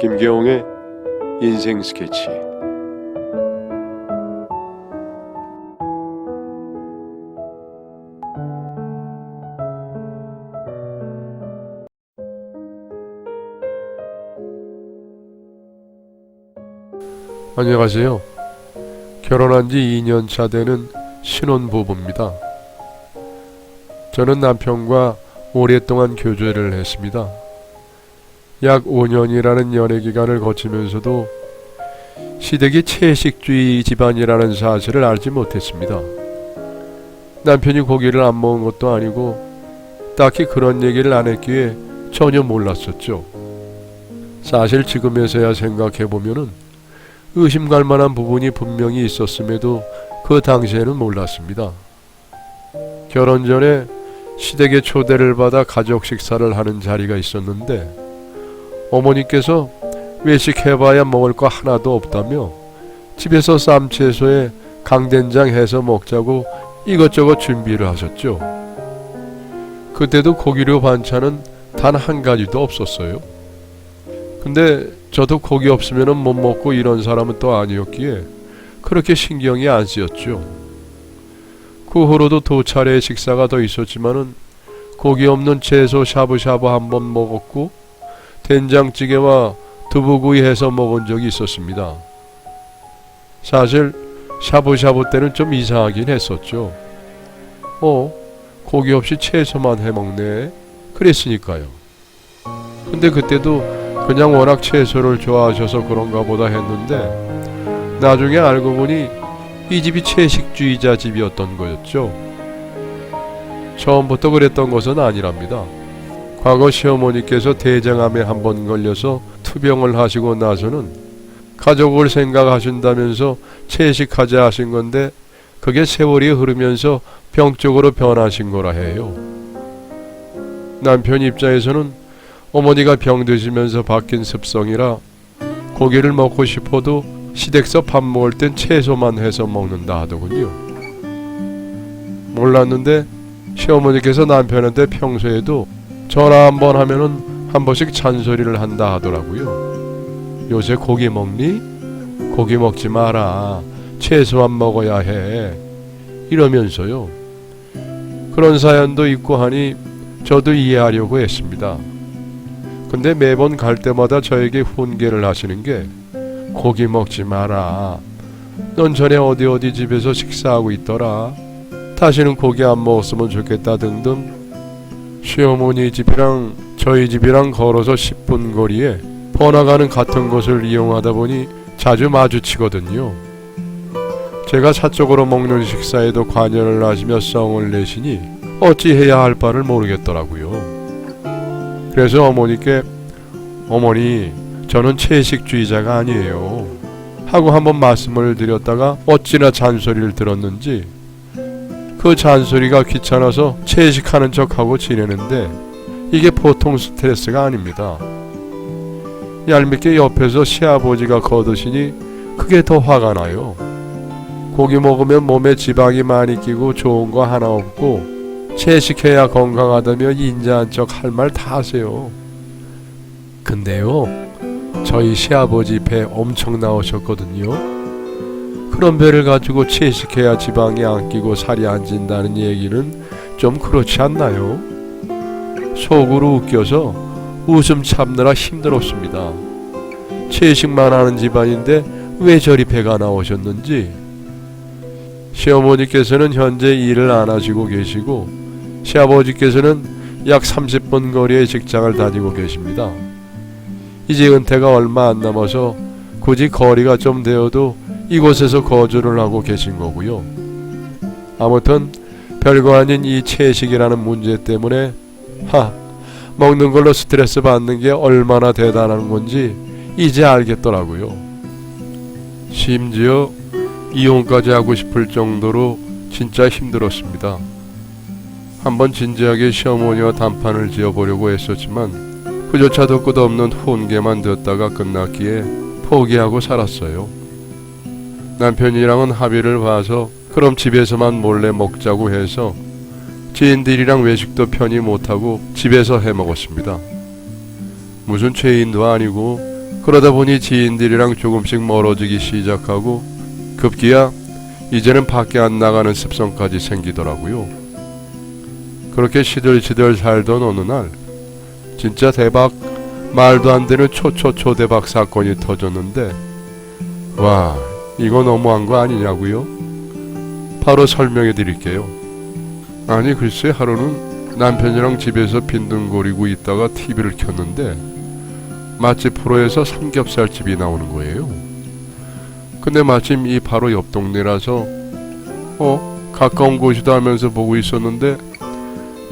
김계홍의 인생 스케치. 안녕하세요. 결혼한 지 2년 차 되는 신혼부부입니다. 저는 남편과 오랫동안 교제를 했습니다. 약 5년이라는 연애기간을 거치면서도 시댁이 채식주의 집안이라는 사실을 알지 못했습니다. 남편이 고기를 안 먹은 것도 아니고 딱히 그런 얘기를 안 했기에 전혀 몰랐었죠. 사실 지금에서야 생각해보면은 의심갈 만한 부분이 분명히 있었음에도 그 당시에는 몰랐습니다. 결혼 전에 시댁에 초대를 받아 가족 식사를 하는 자리가 있었는데 어머니께서 외식해봐야 먹을 거 하나도 없다며 집에서 쌈채소에 강된장 해서 먹자고 이것저것 준비를 하셨죠. 그때도 고기류 반찬은 단 한 가지도 없었어요. 근데 저도 고기 없으면 못 먹고 이런 사람은 또 아니었기에 그렇게 신경이 안 쓰였죠. 그 후로도 2차례의 식사가 더 있었지만은 고기 없는 채소 샤브샤브 한번 먹었고 된장찌개와 두부구이 해서 먹은 적이 있었습니다. 사실 샤브샤브 때는 좀 이상하긴 했었죠. 고기 없이 채소만 해먹네 그랬으니까요. 근데 그때도 그냥 워낙 채소를 좋아하셔서 그런가 보다 했는데 나중에 알고 보니 이 집이 채식주의자 집이었던 거였죠. 처음부터 그랬던 것은 아니랍니다. 과거 시어머니께서 대장암에 한번 걸려서 투병을 하시고 나서는 가족을 생각하신다면서 채식하자 하신 건데 그게 세월이 흐르면서 병 쪽으로 변하신 거라 해요. 남편 입장에서는 어머니가 병드시면서 바뀐 습성이라 고기를 먹고 싶어도 시댁서 밥 먹을 땐 채소만 해서 먹는다 하더군요. 몰랐는데 시어머니께서 남편한테 평소에도 전화 한번 하면은 한 번씩 잔소리를 한다 하더라고요. 요새 고기 먹니? 고기 먹지 마라. 채소만 먹어야 해. 이러면서요. 그런 사연도 있고 하니 저도 이해하려고 했습니다. 근데 매번 갈 때마다 저에게 훈계를 하시는 게 고기 먹지 마라. 넌 전에 어디 집에서 식사하고 있더라. 다시는 고기 안 먹었으면 좋겠다 등등. 시어머니 집이랑 저희 집이랑 걸어서 10분 거리에 번화가는 같은 곳을 이용하다 보니 자주 마주치거든요. 제가 사적으로 먹는 식사에도 관여를 하시며 성을 내시니 어찌해야 할 바를 모르겠더라고요. 그래서 어머니께 어머니 저는 채식주의자가 아니에요 하고 한번 말씀을 드렸다가 어찌나 잔소리를 들었는지 그 잔소리가 귀찮아서 채식하는 척하고 지내는데 이게 보통 스트레스가 아닙니다. 얄밉게 옆에서 시아버지가 거드시니 그게 더 화가 나요. 고기 먹으면 몸에 지방이 많이 끼고 좋은 거 하나 없고 채식해야 건강하다며 인자한 척 할 말 다 하세요. 근데요 저희 시아버지 배 엄청 나오셨거든요. 그런 배를 가지고 채식해야 지방이 안 끼고 살이 안 찐다는 얘기는 좀 그렇지 않나요? 속으로 웃겨서 웃음 참느라 힘들었습니다. 채식만 하는 집안인데 왜 저리 배가 나오셨는지. 시어머니께서는 현재 일을 안 하시고 계시고 시아버지께서는 약 30분 거리의 직장을 다니고 계십니다. 이제 은퇴가 얼마 안 남아서 굳이 거리가 좀 되어도 이곳에서 거주를 하고 계신 거고요. 아무튼 별거 아닌 이 채식이라는 문제 때문에 먹는 걸로 스트레스 받는 게 얼마나 대단한 건지 이제 알겠더라고요. 심지어 이혼까지 하고 싶을 정도로 진짜 힘들었습니다. 한번 진지하게 시어머니와 단판을 지어보려고 했었지만 그조차도 끝없는 훈계만 듣다가 끝났기에 포기하고 살았어요. 남편이랑은 합의를 봐서 그럼 집에서만 몰래 먹자고 해서 지인들이랑 외식도 편히 못하고 집에서 해먹었습니다. 무슨 죄인도 아니고 그러다 보니 지인들이랑 조금씩 멀어지기 시작하고 급기야 이제는 밖에 안 나가는 습성까지 생기더라고요. 그렇게 시들시들 살던 어느 날 진짜 대박, 말도 안 되는 초대박 사건이 터졌는데, 와, 이거 너무한 거 아니냐고요? 바로 설명해 드릴게요. 아니 글쎄, 하루는 남편이랑 집에서 빈둥거리고 있다가 TV를 켰는데 맛집 프로에서 삼겹살집이 나오는 거예요. 근데 마침 이 바로 옆 동네라서 가까운 곳이다 하면서 보고 있었는데,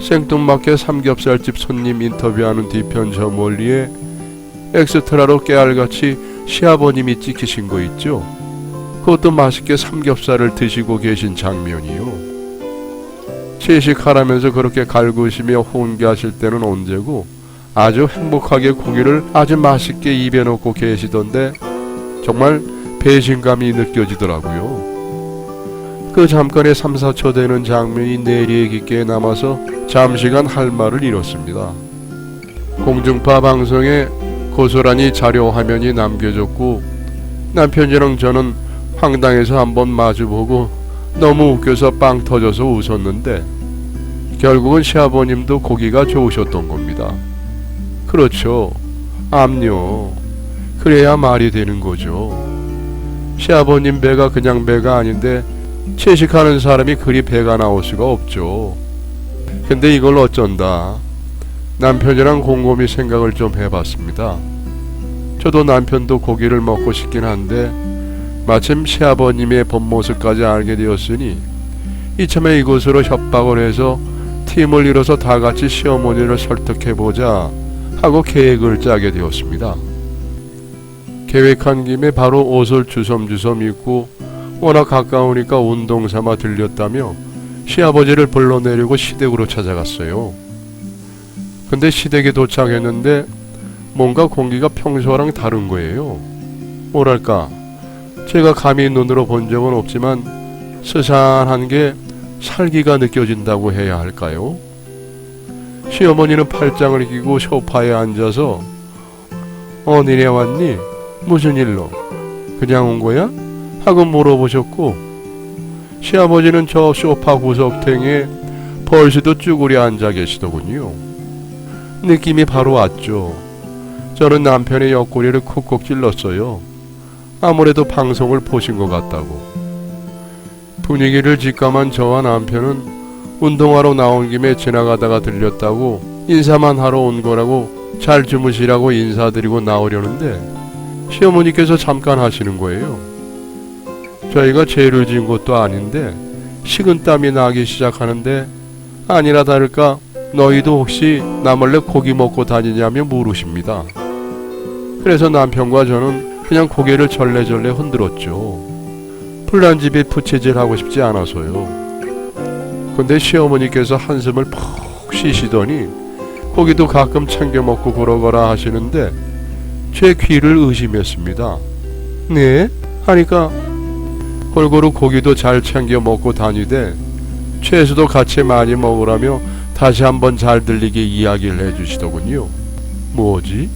생뚱맞게 삼겹살집 손님 인터뷰하는 뒤편 저 멀리에 엑스트라로 깨알같이 시아버님이 찍히신 거 있죠? 그것도 맛있게 삼겹살을 드시고 계신 장면이요. 채식하라면서 그렇게 갈구시며 호응하실 때는 언제고 아주 행복하게 고기를 아주 맛있게 입에 넣고 계시던데 정말 배신감이 느껴지더라고요. 그 잠깐의 3, 4초 되는 장면이 뇌리에 깊게 남아서 잠시간 할 말을 잃었습니다. 공중파 방송에 고스란히 자료 화면이 남겨졌고 남편이랑 저는 황당해서 한번 마주보고 너무 웃겨서 빵 터져서 웃었는데 결국은 시아버님도 고기가 좋으셨던 겁니다. 그렇죠. 암요. 그래야 말이 되는 거죠. 시아버님 배가 그냥 배가 아닌데 채식하는 사람이 그리 배가 나올 수가 없죠. 근데 이걸 어쩐다. 남편이랑 곰곰이 생각을 좀 해봤습니다. 저도 남편도 고기를 먹고 싶긴 한데 마침 시아버님의 본 모습까지 알게 되었으니 이참에 이곳으로 협박을 해서 팀을 이뤄서 다 같이 시어머니를 설득해보자 하고 계획을 짜게 되었습니다. 계획한 김에 바로 옷을 주섬주섬 입고 워낙 가까우니까 운동 삼아 들렸다며 시아버지를 불러내려고 시댁으로 찾아갔어요. 근데 시댁에 도착했는데 뭔가 공기가 평소랑 다른 거예요. 뭐랄까, 제가 감히 눈으로 본 적은 없지만 스산한 게 살기가 느껴진다고 해야 할까요? 시어머니는 팔짱을 끼고 소파에 앉아서 니네 왔니? 무슨 일로? 그냥 온 거야? 하고 물어보셨고, 시아버지는 저 소파 구석탱이에 벌새도 쭈그려 앉아 계시더군요. 느낌이 바로 왔죠. 저는 남편의 옆구리를 쿡쿡 찔렀어요. 아무래도 방송을 보신 것 같다고. 분위기를 직감한 저와 남편은 운동하러 나온 김에 지나가다가 들렸다고 인사만 하러 온 거라고 잘 주무시라고 인사드리고 나오려는데 시어머니께서 잠깐 하시는 거예요. 저희가 죄를 지은 것도 아닌데 식은땀이 나기 시작하는데 아니나 다를까 너희도 혹시 나 몰래 고기 먹고 다니냐며 물으십니다. 그래서 남편과 저는 그냥 고개를 절레절레 흔들었죠. 플란집에 부채질하고 싶지 않아서요. 근데 시어머니께서 한숨을 푹 쉬시더니 고기도 가끔 챙겨 먹고 그러거라 하시는데 제 귀를 의심했습니다. 네? 하니까 골고루 고기도 잘 챙겨 먹고 다니되 채소도 같이 많이 먹으라며 다시 한번 잘 들리게 이야기를 해주시더군요. 뭐지?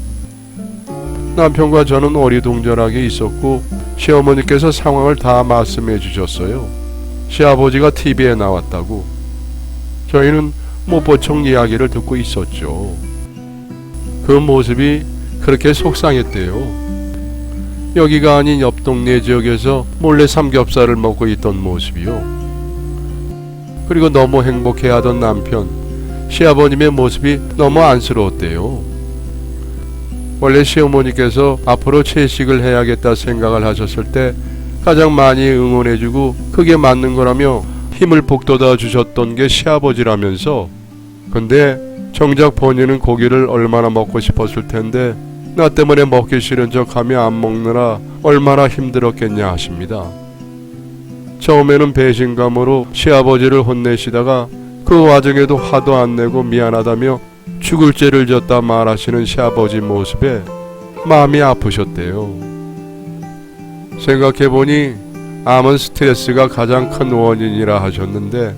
남편과 저는 어리둥절하게 있었고 시어머니께서 상황을 다 말씀해 주셨어요. 시아버지가 TV에 나왔다고. 저희는 못보청 이야기를 듣고 있었죠. 그 모습이 그렇게 속상했대요. 여기가 아닌 옆 동네 지역에서 몰래 삼겹살을 먹고 있던 모습이요. 그리고 너무 행복해하던 남편, 시아버님의 모습이 너무 안쓰러웠대요. 원래 시어머니께서 앞으로 채식을 해야겠다 생각을 하셨을 때 가장 많이 응원해주고 그게 맞는 거라며 힘을 북돋아 주셨던 게 시아버지라면서, 근데 정작 본인은 고기를 얼마나 먹고 싶었을 텐데 나 때문에 먹기 싫은 척하며 안 먹느라 얼마나 힘들었겠냐 하십니다. 처음에는 배신감으로 시아버지를 혼내시다가 그 와중에도 화도 안 내고 미안하다며 죽을 죄를 졌다 말하시는 시아버지 모습에 마음이 아프셨대요. 생각해보니 암은 스트레스가 가장 큰 원인이라 하셨는데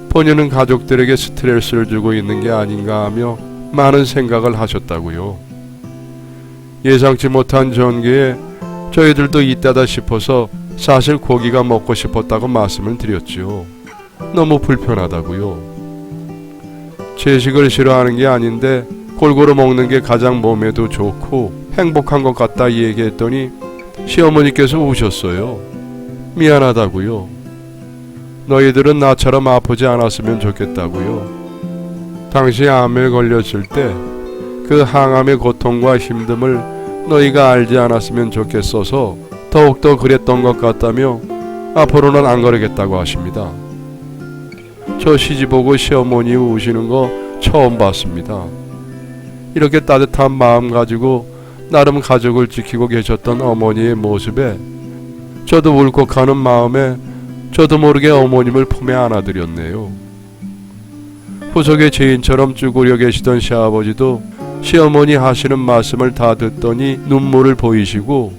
본인은 가족들에게 스트레스를 주고 있는 게 아닌가 하며 많은 생각을 하셨다고요. 예상치 못한 전개에 저희들도 이때다 싶어서 사실 고기가 먹고 싶었다고 말씀을 드렸죠. 너무 불편하다고요. 채식을 싫어하는 게 아닌데 골고루 먹는 게 가장 몸에도 좋고 행복한 것 같다 얘기했더니 시어머니께서 우셨어요. 미안하다고요. 너희들은 나처럼 아프지 않았으면 좋겠다고요. 당시 암에 걸렸을 때 그 항암의 고통과 힘듦을 너희가 알지 않았으면 좋겠어서 더욱더 그랬던 것 같다며 앞으로는 안 그러겠다고 하십니다. 저 시집 오고 시어머니 우시는 거 처음 봤습니다. 이렇게 따뜻한 마음 가지고 나름 가족을 지키고 계셨던 어머니의 모습에 저도 울컥하는 마음에 저도 모르게 어머님을 품에 안아드렸네요. 후속의 죄인처럼 쭈그려 계시던 시아버지도 시어머니 하시는 말씀을 다 듣더니 눈물을 보이시고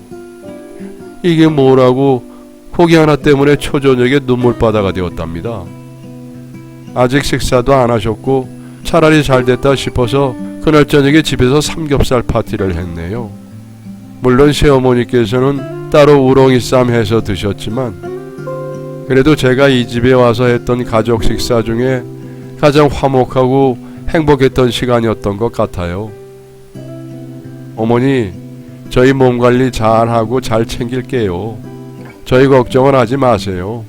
이게 뭐라고 고기 하나 때문에 초저녁에 눈물바다가 되었답니다. 아직 식사도 안 하셨고 차라리 잘됐다 싶어서 그날 저녁에 집에서 삼겹살 파티를 했네요. 물론 시어머니께서는 따로 우렁이쌈 해서 드셨지만 그래도 제가 이 집에 와서 했던 가족 식사 중에 가장 화목하고 행복했던 시간이었던 것 같아요. 어머니, 저희 몸 관리 잘하고 잘 챙길게요. 저희 걱정은 하지 마세요.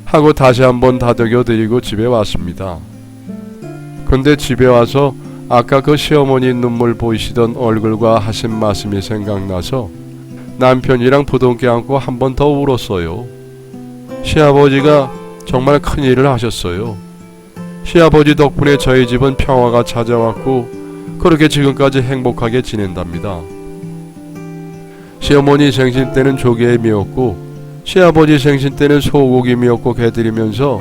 하고 다시 한번 다독여 드리고 집에 왔습니다. 근데 집에 와서 아까 그 시어머니 눈물 보이시던 얼굴과 하신 말씀이 생각나서 남편이랑 부둥켜 안고 한 번 더 울었어요. 시아버지가 정말 큰일을 하셨어요. 시아버지 덕분에 저희 집은 평화가 찾아왔고 그렇게 지금까지 행복하게 지낸답니다. 시어머니 생신 때는 조개미였고 시아버지 생신 때는 소고기 미역국 해드리면서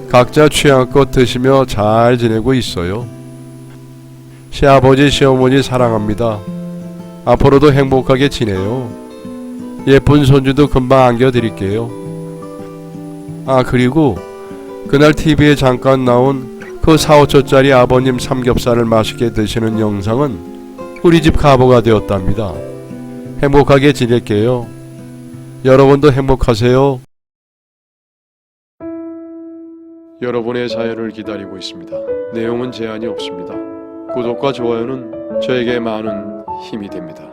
각자 취향껏 드시며 잘 지내고 있어요. 시아버지 시어머니 사랑합니다. 앞으로도 행복하게 지내요. 예쁜 손주도 금방 안겨드릴게요. 아, 그리고 그날 TV에 잠깐 나온 그 4~5초짜리 아버님 삼겹살을 맛있게 드시는 영상은 우리 집 가보가 되었답니다. 행복하게 지낼게요. 여러분도 행복하세요. 여러분의 사연을 기다리고 있습니다. 내용은 제한이 없습니다. 구독과 좋아요는 저에게 많은 힘이 됩니다.